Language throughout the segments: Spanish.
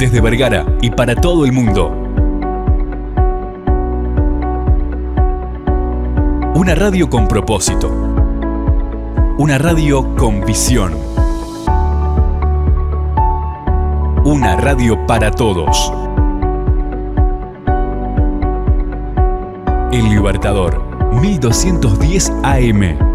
Desde Vergara y para todo el mundo. Una radio con propósito. Una radio con visión. Una radio para todos. El Libertador, 1210 AM.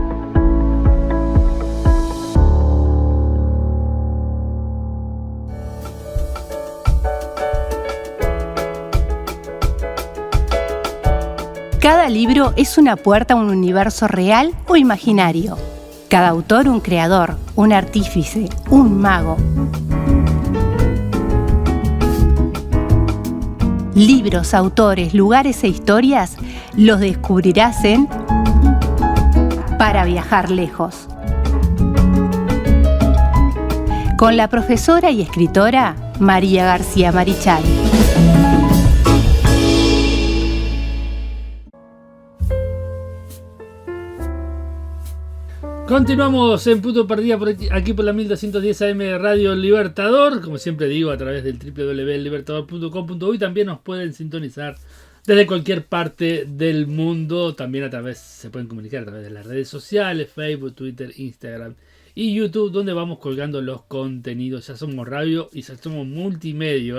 Cada libro es una puerta a un universo real o imaginario. Cada autor un creador, un artífice, un mago. Libros, autores, lugares e historias los descubrirás en Para viajar lejos. Con la profesora y escritora María García Marichal. Continuamos en Punto de Partida por aquí por la 1210 AM de Radio Libertador, como siempre digo, a través del www.libertador.com.uy. También nos pueden sintonizar desde cualquier parte del mundo. También se pueden comunicar a través de las redes sociales, Facebook, Twitter, Instagram y YouTube, donde vamos colgando los contenidos. Ya somos radio y ya somos multimedio.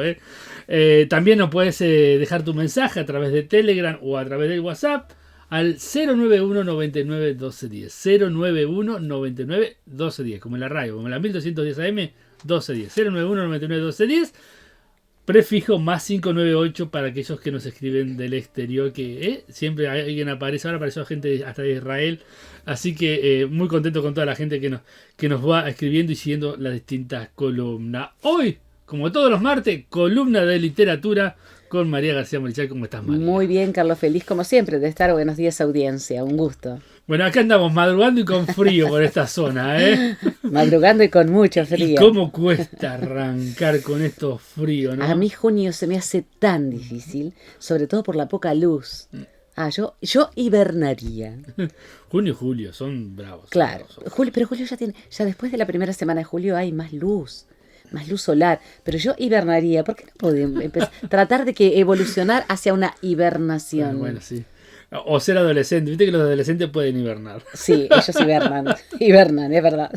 También nos puedes dejar tu mensaje a través de Telegram o a través del WhatsApp al 091 99 1210. 091 99 1210, como en la radio, como en la 1210 AM 1210. 091 99 1210. Prefijo más 598 para aquellos que nos escriben del exterior, que siempre alguien aparece. Ahora apareció gente hasta de Israel. Así que muy contento con toda la gente que nos va escribiendo y siguiendo las distintas columnas. Hoy, como todos los martes, columna de literatura con María García Marichal. ¿Cómo estás, María? Muy bien, Carlos, feliz como siempre de estar. Buenos días, audiencia, un gusto. Bueno, acá andamos madrugando y con frío por esta zona, Madrugando y con mucho frío. ¿Y cómo cuesta arrancar con estos fríos, no? A mí junio se me hace tan difícil, sobre todo por la poca luz. Yo hibernaría. Junio y julio son bravos. Claro, son bravos. Pero julio ya después de la primera semana de julio hay más luz solar, pero yo hibernaría. ¿Por qué no podemos tratar de que evolucionar hacia una hibernación? Bueno, sí. O ser adolescente, viste que los adolescentes pueden hibernar. Sí, ellos hibernan, es verdad.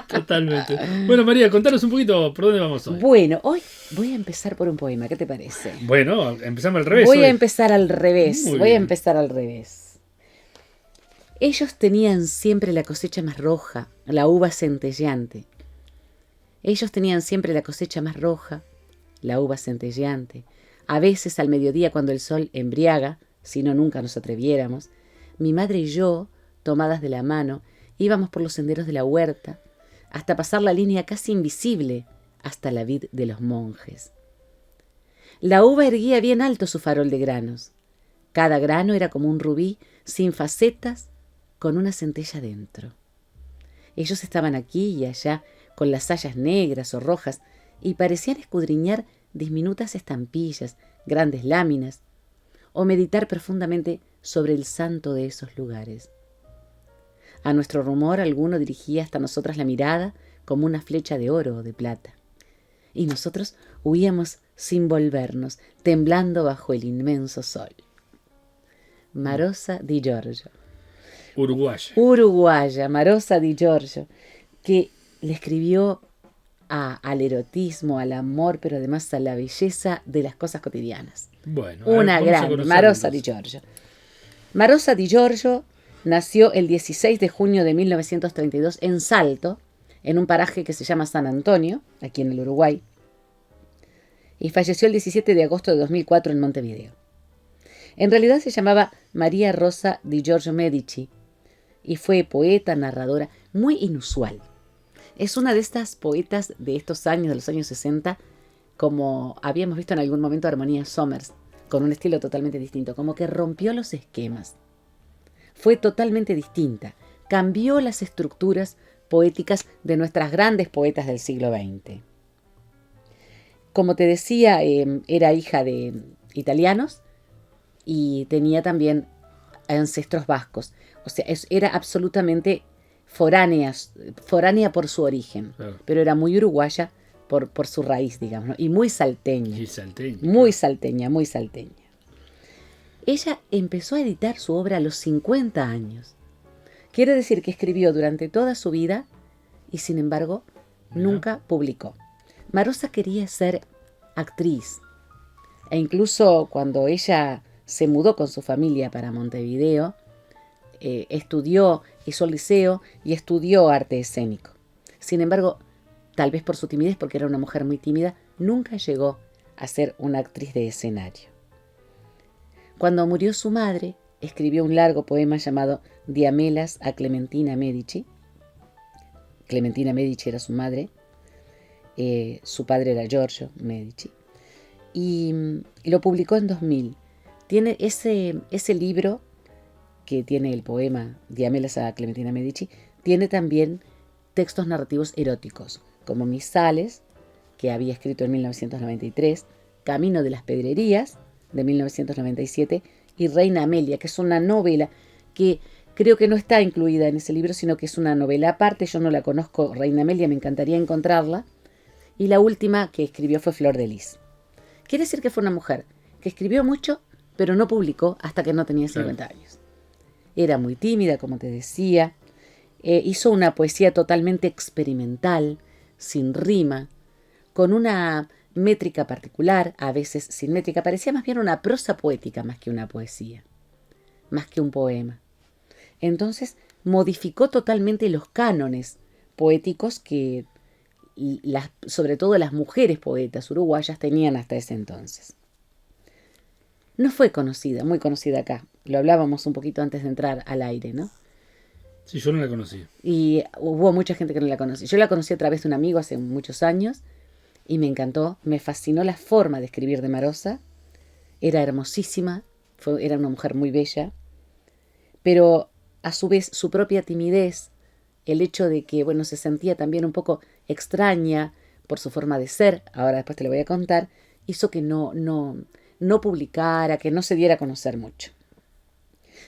Totalmente. Bueno, María, contanos un poquito por dónde vamos hoy. Bueno, hoy voy a empezar por un poema, ¿qué te parece? Bueno, empezamos al revés. Voy a empezar al revés. Ellos tenían siempre la cosecha más roja, la uva centelleante. Ellos tenían siempre la cosecha más roja, la uva centelleante. A veces al mediodía, cuando el sol embriaga, si no nunca nos atreviéramos, mi madre y yo, tomadas de la mano, íbamos por los senderos de la huerta, hasta pasar la línea casi invisible, hasta la vid de los monjes. La uva erguía bien alto su farol de granos. Cada grano era como un rubí, sin facetas, con una centella dentro. Ellos estaban aquí y allá, con las sayas negras o rojas, y parecían escudriñar diminutas estampillas, grandes láminas, o meditar profundamente sobre el santo de esos lugares. A nuestro rumor alguno dirigía hasta nosotras la mirada como una flecha de oro o de plata. Y nosotros huíamos sin volvernos, temblando bajo el inmenso sol. Marosa di Giorgio. Uruguaya, Marosa di Giorgio, que le escribió al erotismo, al amor, pero además a la belleza de las cosas cotidianas. Bueno, una grande, Marosa di Giorgio. Marosa di Giorgio nació el 16 de junio de 1932 en Salto, en un paraje que se llama San Antonio, aquí en el Uruguay, y falleció el 17 de agosto de 2004 en Montevideo. En realidad se llamaba María Rosa di Giorgio Medici y fue poeta, narradora, muy inusual. Es una de estas poetas de estos años, de los años 60, como habíamos visto en algún momento a Harmonia Somers, con un estilo totalmente distinto, como que rompió los esquemas. Fue totalmente distinta, cambió las estructuras poéticas de nuestras grandes poetas del siglo XX. Como te decía, era hija de italianos y tenía también ancestros vascos. O sea, era absolutamente foránea por su origen, claro, pero era muy uruguaya por su raíz, digamos, ¿no? Y muy salteña. Y salteña. Muy salteña, muy salteña. Ella empezó a editar su obra a los 50 años. Quiere decir que escribió durante toda su vida y, sin embargo, nunca publicó. Marosa quería ser actriz. E incluso cuando ella se mudó con su familia para Montevideo, hizo el liceo y estudió arte escénico. Sin embargo, tal vez por su timidez, porque era una mujer muy tímida, nunca llegó a ser una actriz de escenario. Cuando murió su madre, escribió un largo poema llamado Diamelas a Clementina Medici. Clementina Medici era su madre, su padre era Giorgio Medici, y lo publicó en 2000. Tiene ese libro que tiene el poema Diamelas a Clementina Medici, tiene también textos narrativos eróticos, como Misales, que había escrito en 1993, Camino de las Pedrerías, de 1997, y Reina Amelia, que es una novela que creo que no está incluida en ese libro, sino que es una novela aparte. Yo no la conozco, Reina Amelia, me encantaría encontrarla. Y la última que escribió fue Flor de Lis. Quiere decir que fue una mujer que escribió mucho, pero no publicó hasta que no tenía 50 años. Era muy tímida, como te decía. Hizo una poesía totalmente experimental, sin rima, con una métrica particular, a veces sin métrica. Parecía más bien una prosa poética más que una poesía, más que un poema. Entonces modificó totalmente los cánones poéticos que sobre todo las mujeres poetas uruguayas tenían hasta ese entonces. No fue conocida, muy conocida acá. Lo hablábamos un poquito antes de entrar al aire, ¿no? Sí, yo no la conocí. Y hubo mucha gente que no la conocía. Yo la conocí a través de un amigo hace muchos años y me encantó, me fascinó la forma de escribir de Marosa. Era hermosísima, era una mujer muy bella, pero a su vez su propia timidez, el hecho de que, bueno, se sentía también un poco extraña por su forma de ser, ahora después te lo voy a contar, hizo que no publicara, que no se diera a conocer mucho.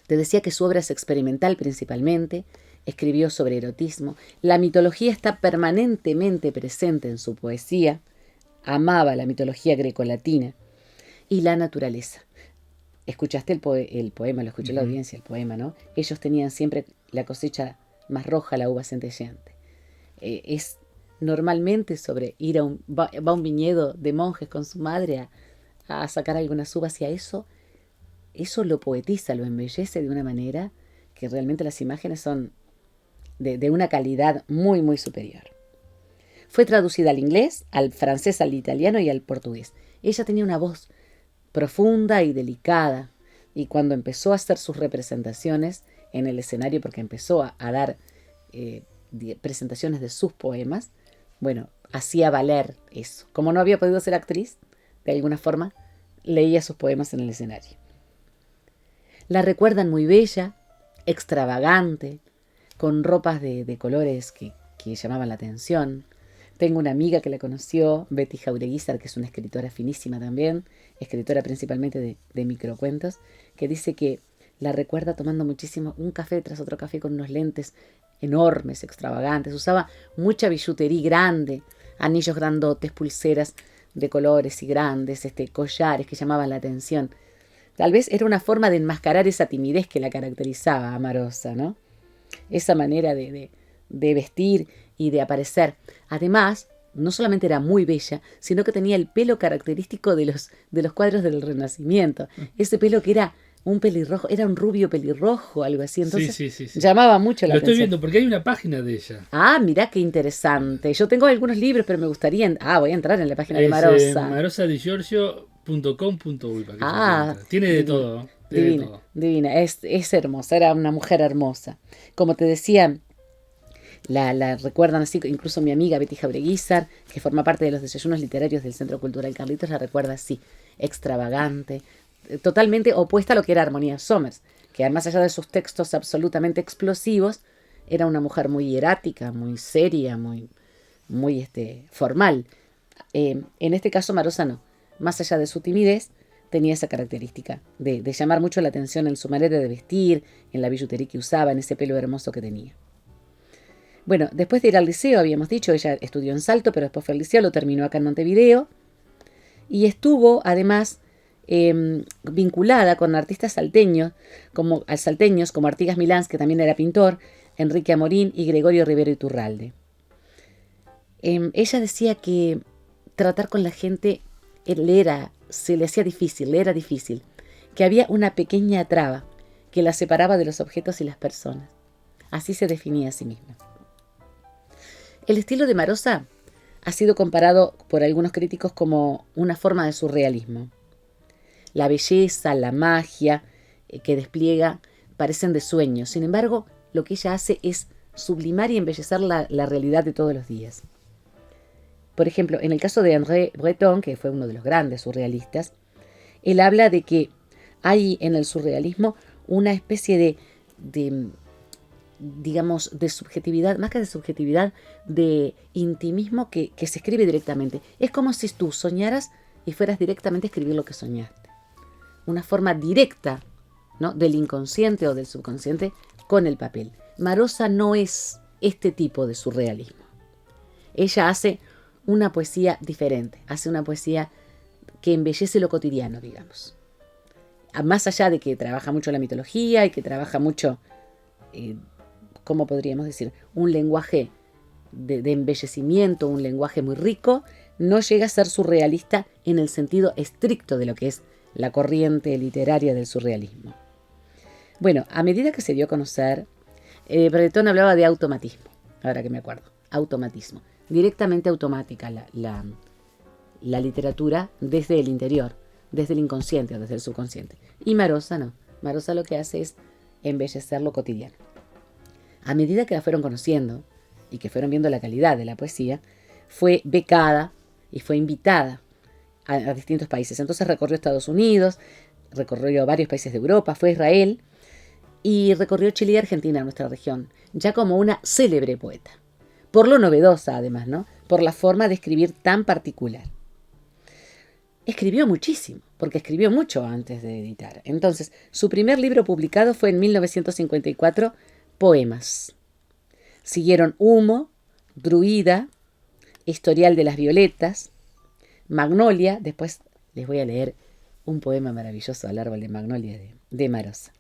Te decía que su obra es experimental principalmente, escribió sobre erotismo, la mitología está permanentemente presente en su poesía, amaba la mitología grecolatina y la naturaleza. Escuchaste el poema, lo escuchó la audiencia, el poema, ¿no? Ellos tenían siempre la cosecha más roja, la uva centelleante. Es normalmente sobre ir va a un viñedo de monjes con su madre a sacar algunas uvas, y a eso lo poetiza, lo embellece de una manera que realmente las imágenes son de una calidad muy, muy superior. Fue traducida al inglés, al francés, al italiano y al portugués. Ella tenía una voz profunda y delicada, y cuando empezó a hacer sus representaciones en el escenario, porque empezó a dar presentaciones de sus poemas, bueno, hacía valer eso. Como no había podido ser actriz, de alguna forma leía sus poemas en el escenario. La recuerdan muy bella, extravagante, con ropas de colores que llamaban la atención. Tengo una amiga que la conoció, Betty Jaureguizar, que es una escritora finísima también, escritora principalmente de microcuentos, que dice que la recuerda tomando muchísimo un café tras otro café con unos lentes enormes, extravagantes. Usaba mucha billutería grande, anillos grandotes, pulseras de colores y grandes, collares que llamaban la atención. Tal vez era una forma de enmascarar esa timidez que la caracterizaba a Marosa, ¿no? Esa manera de vestir y de aparecer. Además, no solamente era muy bella, sino que tenía el pelo característico de los cuadros del Renacimiento. Ese pelo que era un pelirrojo, era un rubio pelirrojo, algo así. Entonces sí. llamaba mucho la atención. Lo estoy viendo porque hay una página de ella. Ah, mirá qué interesante. Yo tengo algunos libros, pero me gustaría... voy a entrar en la página de Marosa. marosadiciorgio.com.uy. Tiene de todo. Divina. Es hermosa, era una mujer hermosa. Como te decía, la recuerdan así, incluso mi amiga Betty Jaureguizar, que forma parte de los desayunos literarios del Centro Cultural Carlitos, la recuerda así, extravagante, totalmente opuesta a lo que era Armonía Somers, que más allá de sus textos absolutamente explosivos, era una mujer muy hierática, muy seria, muy formal. En este caso Marosa no, más allá de su timidez, tenía esa característica de llamar mucho la atención en su manera de vestir, en la billutería que usaba, en ese pelo hermoso que tenía. Bueno, después de ir al liceo, habíamos dicho, ella estudió en Salto, pero después fue al liceo, lo terminó acá en Montevideo. Y estuvo, además, vinculada con artistas salteños, como Artigas Milans, que también era pintor, Enrique Amorín y Gregorio Rivero Iturralde. Ella decía que tratar con la gente se le hacía difícil, le era difícil, que había una pequeña traba que la separaba de los objetos y las personas. Así se definía a sí misma. El estilo de Marosa ha sido comparado por algunos críticos como una forma de surrealismo. La belleza, la magia que despliega parecen de sueño. Sin embargo, lo que ella hace es sublimar y embellecer la realidad de todos los días. Por ejemplo, en el caso de André Breton, que fue uno de los grandes surrealistas, él habla de que hay en el surrealismo una especie de subjetividad, más que de subjetividad, de intimismo que se escribe directamente. Es como si tú soñaras y fueras directamente a escribir lo que soñaste. Una forma directa, ¿no?, del inconsciente o del subconsciente con el papel. Marosa no es este tipo de surrealismo. Ella hace una poesía diferente, hace una poesía que embellece lo cotidiano, digamos. Más allá de que trabaja mucho la mitología y que trabaja mucho, ¿cómo podríamos decir? Un lenguaje de embellecimiento, un lenguaje muy rico, no llega a ser surrealista en el sentido estricto de lo que es la corriente literaria del surrealismo. Bueno, a medida que se dio a conocer, Breton hablaba de automatismo, ahora que me acuerdo, automatismo. Directamente automática la literatura desde el interior, desde el inconsciente o desde el subconsciente. Y Marosa no. Marosa lo que hace es embellecer lo cotidiano. A medida que la fueron conociendo y que fueron viendo la calidad de la poesía, fue becada y fue invitada a distintos países. Entonces recorrió Estados Unidos, recorrió varios países de Europa, fue a Israel y recorrió Chile y Argentina, nuestra región, ya como una célebre poeta. Por lo novedosa, además, ¿no? Por la forma de escribir tan particular. Escribió muchísimo, porque escribió mucho antes de editar. Entonces, su primer libro publicado fue en 1954, Poemas. Siguieron Humo, Druida, Historial de las Violetas, Magnolia. Después les voy a leer un poema maravilloso al árbol de Magnolia de Marosa.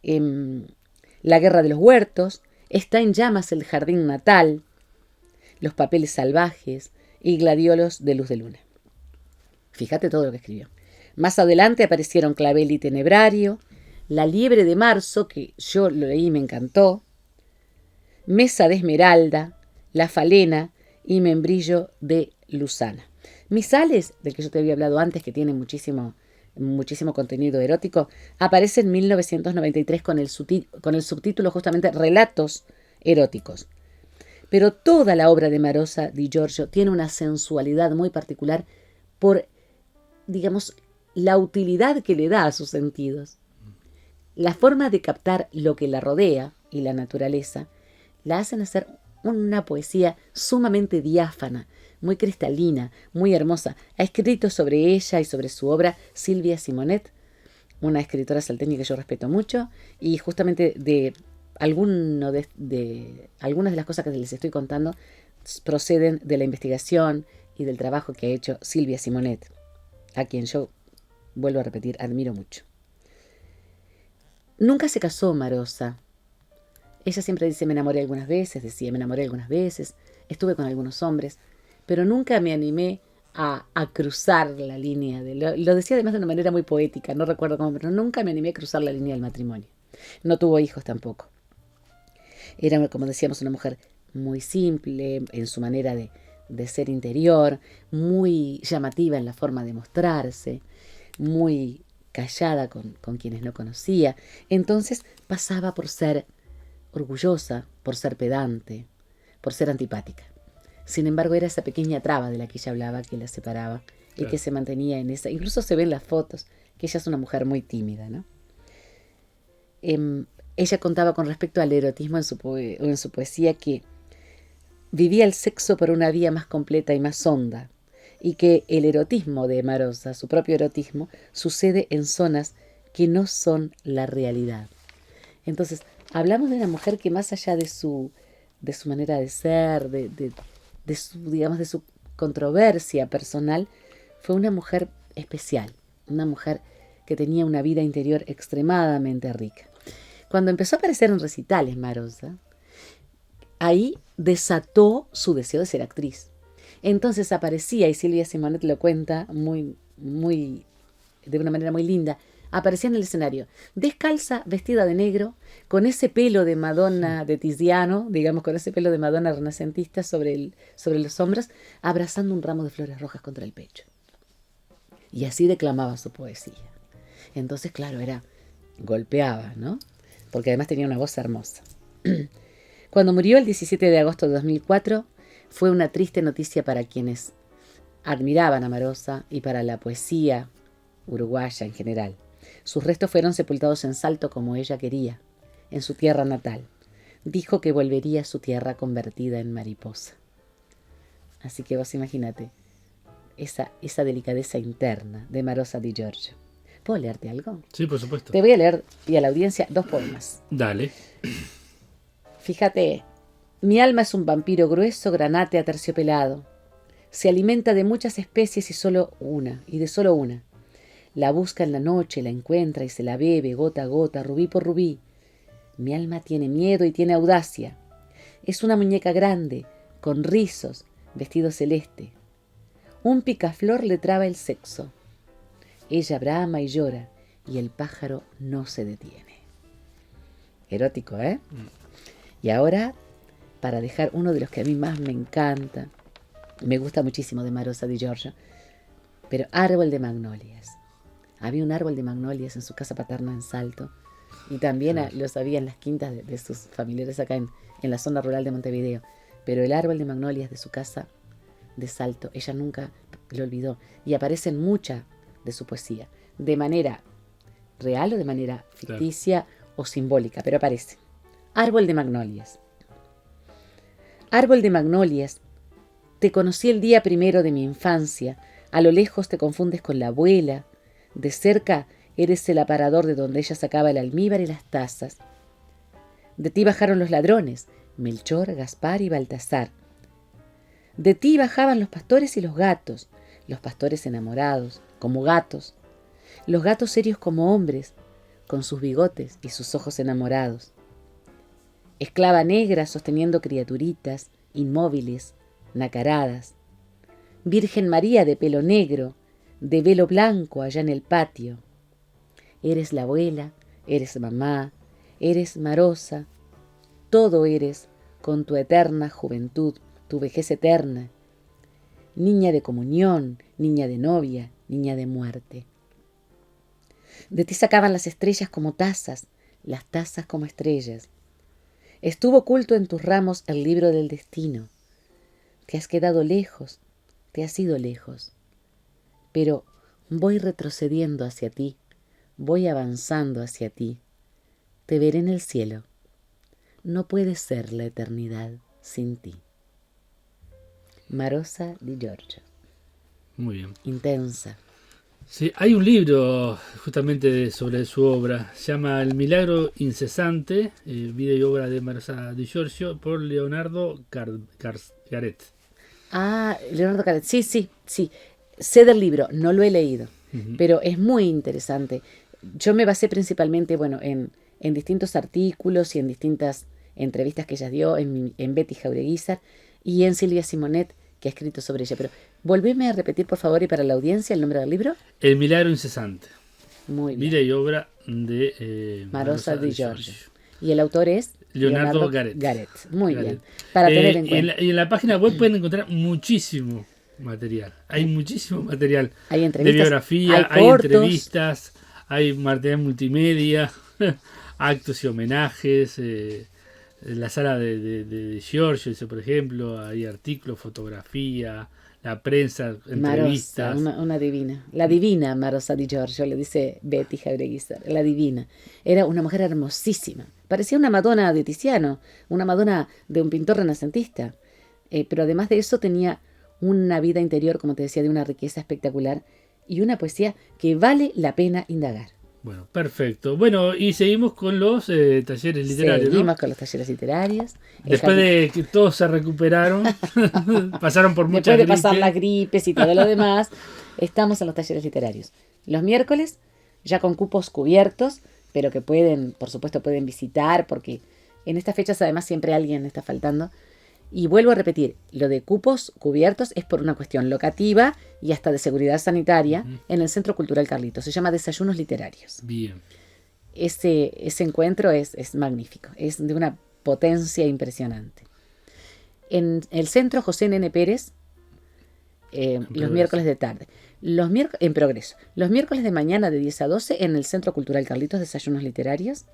La Guerra de los Huertos, Está en llamas el jardín natal, Los papeles salvajes y Gladiolos de luz de luna. Fíjate todo lo que escribió. Más adelante aparecieron Clavel y Tenebrario, La liebre de marzo, que yo lo leí y me encantó, Mesa de esmeralda, La falena y Membrillo de Luzana. Misales, del que yo te había hablado antes, que tiene muchísimo contenido erótico, aparece en 1993 con el subtítulo justamente Relatos eróticos. Pero toda la obra de Marosa di Giorgio tiene una sensualidad muy particular por, digamos, la utilidad que le da a sus sentidos. La forma de captar lo que la rodea y la naturaleza la hacen hacer una poesía sumamente diáfana, muy cristalina, muy hermosa. Ha escrito sobre ella y sobre su obra Silvia Simonet, una escritora salteña que yo respeto mucho, y justamente de algunas de las cosas que les estoy contando proceden de la investigación y del trabajo que ha hecho Silvia Simonet, a quien yo, vuelvo a repetir, admiro mucho. Nunca se casó Marosa. Ella siempre dice, me enamoré algunas veces, estuve con algunos hombres, pero nunca me animé a cruzar la línea. Lo decía además de una manera muy poética, no recuerdo cómo, pero nunca me animé a cruzar la línea del matrimonio. No tuvo hijos tampoco. Era, como decíamos, una mujer muy simple en su manera de ser interior, muy llamativa en la forma de mostrarse, muy callada con quienes no conocía. Entonces pasaba por ser orgullosa, por ser pedante, por ser antipática. Sin embargo, era esa pequeña traba de la que ella hablaba que la separaba y que se mantenía en esa. Incluso se ven las fotos, que ella es una mujer muy tímida, ¿no? Ella contaba con respecto al erotismo en su poesía que vivía el sexo por una vía más completa y más honda, y que el erotismo de Marosa, su propio erotismo, sucede en zonas que no son la realidad. Entonces, hablamos de una mujer que más allá de su de su manera de ser, de su controversia personal, fue una mujer especial, una mujer que tenía una vida interior extremadamente rica. Cuando empezó a aparecer en recitales Marosa, ahí desató su deseo de ser actriz. Entonces aparecía, y Silvia Simonet lo cuenta de una manera muy linda, aparecía en el escenario, descalza, vestida de negro, con ese pelo de Madonna de Tiziano, digamos, con ese pelo de Madonna renacentista sobre los hombros, abrazando un ramo de flores rojas contra el pecho. Y así declamaba su poesía. Entonces, claro, golpeaba, ¿no? Porque además tenía una voz hermosa. Cuando murió el 17 de agosto de 2004, fue una triste noticia para quienes admiraban a Marosa y para la poesía uruguaya en general. Sus restos fueron sepultados en Salto como ella quería, en su tierra natal. Dijo que volvería a su tierra convertida en mariposa. Así que vos imagínate esa delicadeza interna de Marosa Di Giorgio. ¿Puedo leerte algo? Sí, por supuesto. Te voy a leer, y a la audiencia, 2 poemas. Dale. Fíjate, mi alma es un vampiro grueso, granate aterciopelado. Se alimenta de muchas especies y de solo una. La busca en la noche, la encuentra y se la bebe gota a gota, rubí por rubí. Mi alma tiene miedo y tiene audacia. Es una muñeca grande, con rizos, vestido celeste. Un picaflor le traba el sexo. Ella brama y llora, y el pájaro no se detiene. Erótico, ¿eh? Y ahora, para dejar uno de los que a mí más me encanta, me gusta muchísimo de Marosa Di Giorgio, pero Árbol de Magnolias. Había un árbol de magnolias en su casa paterna en Salto, y también los había en las quintas de sus familiares acá en la zona rural de Montevideo. Pero el árbol de magnolias de su casa de Salto, ella nunca lo olvidó, y aparece en mucha de su poesía, de manera real o de manera ficticia o simbólica, pero aparece. Árbol de magnolias. Árbol de magnolias, te conocí el día primero de mi infancia, a lo lejos te confundes con la abuela, de cerca eres el aparador de donde ella sacaba el almíbar y las tazas. De ti bajaron los ladrones, Melchor, Gaspar y Baltasar. De ti bajaban los pastores y los pastores enamorados, como gatos, los gatos serios como hombres, con sus bigotes y sus ojos enamorados. Esclava negra sosteniendo criaturitas, inmóviles, nacaradas. Virgen María de pelo negro, de velo blanco allá en el patio. Eres la abuela, eres mamá, eres Marosa, todo eres con tu eterna juventud, tu vejez eterna. Niña de comunión, niña de novia, niña de muerte. De ti sacaban las estrellas como tazas, las tazas como estrellas. Estuvo oculto en tus ramos el libro del destino. Te has quedado lejos, te has ido lejos. Pero voy retrocediendo hacia ti, voy avanzando hacia ti. Te veré en el cielo. No puede ser la eternidad sin ti. Marosa Di Giorgio. Muy bien. Intensa. Sí, hay un libro justamente sobre su obra, se llama El milagro incesante, vida y obra de Marosa Di Giorgio, por Leonardo Garet. Leonardo Garet, sí. Sé del libro, no lo he leído, pero es muy interesante. Yo me basé principalmente, en distintos artículos y en distintas entrevistas que ella dio, en Betty Jaureguizar y en Silvia Simonet, que ha escrito sobre ella. Pero volveme a repetir, por favor, y para la audiencia, el nombre del libro. El milagro incesante. Muy bien. Vida y obra de Marosa Di Giorgio. Y el autor es Leonardo Garet. Muy bien. Para tener en cuenta. En la página web pueden encontrar muchísimo material. Hay muchísimo material. Hay entrevistas, de biografía, hay entrevistas, hay material multimedia, actos y homenajes. La sala de Giorgio, por ejemplo, hay artículos, fotografía, la prensa, entrevistas. Marosa, una divina. La divina Marosa Di Giorgio, le dice Betty Jaureguizar, la divina. Era una mujer hermosísima. Parecía una Madonna de Tiziano, una Madonna de un pintor renacentista. Pero además de eso tenía una vida interior, como te decía, de una riqueza espectacular y una poesía que vale la pena indagar. Bueno, perfecto. Bueno, y seguimos con los talleres literarios, Seguimos ¿no? con los talleres literarios. Después de que todos se recuperaron, pasaron por muchas Después de pasar gripes. las gripes y todo lo demás, estamos en los talleres literarios. Los miércoles, ya con cupos cubiertos, pero que pueden, por supuesto, pueden visitar, porque en estas fechas además siempre alguien está faltando. Y vuelvo a repetir, lo de cupos cubiertos es por una cuestión locativa y hasta de seguridad sanitaria en el Centro Cultural Carlitos. Se llama Desayunos Literarios. Bien. Ese encuentro es magnífico, es de una potencia impresionante. En el Centro José Nene Pérez, los miércoles de tarde. En Progreso. Los miércoles de mañana de 10 a 12 en el Centro Cultural Carlitos, Desayunos Literarios.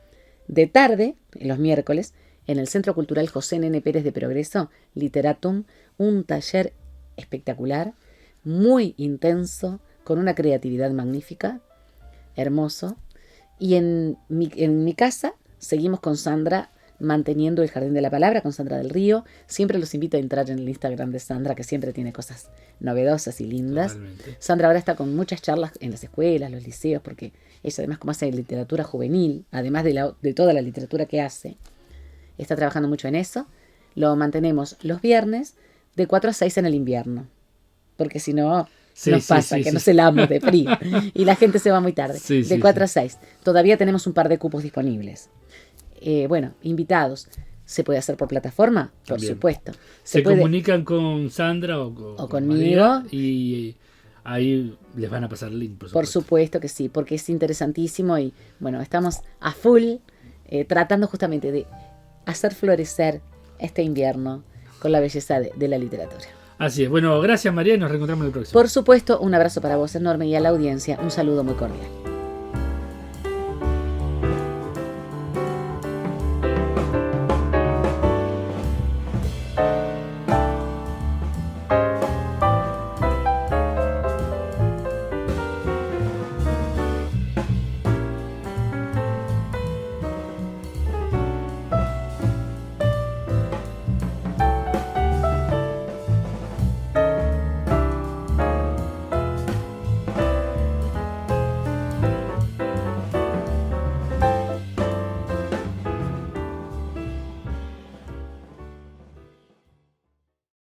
De tarde, los miércoles, en el Centro Cultural José Nene Pérez de Progreso, Literatum, un taller espectacular, muy intenso, con una creatividad magnífica, hermoso. Y en mi casa seguimos con Sandra manteniendo el Jardín de la Palabra, con Sandra del Río. Siempre los invito a entrar en el Instagram de Sandra, que siempre tiene cosas novedosas y lindas. Totalmente. Sandra ahora está con muchas charlas en las escuelas, los liceos, porque ella además como hace literatura juvenil, además de toda la literatura que hace, está trabajando mucho en eso. Lo mantenemos los viernes de 4 a 6 en el invierno, porque si no nos pasa que nos helamos de frío y la gente se va muy tarde. De 4 a 6. Todavía tenemos un par de cupos disponibles. Bueno, invitados. ¿Se puede hacer por plataforma? Por También. supuesto. Se puede comunican con Sandra o con conmigo. María y ahí les van a pasar el link, Por supuesto que sí, porque es interesantísimo y bueno, estamos a full tratando justamente de hacer florecer este invierno con la belleza de la literatura. Así es. Bueno, gracias María y nos reencontramos en el próximo. Por supuesto, un abrazo para vos enorme y a la audiencia un saludo muy cordial.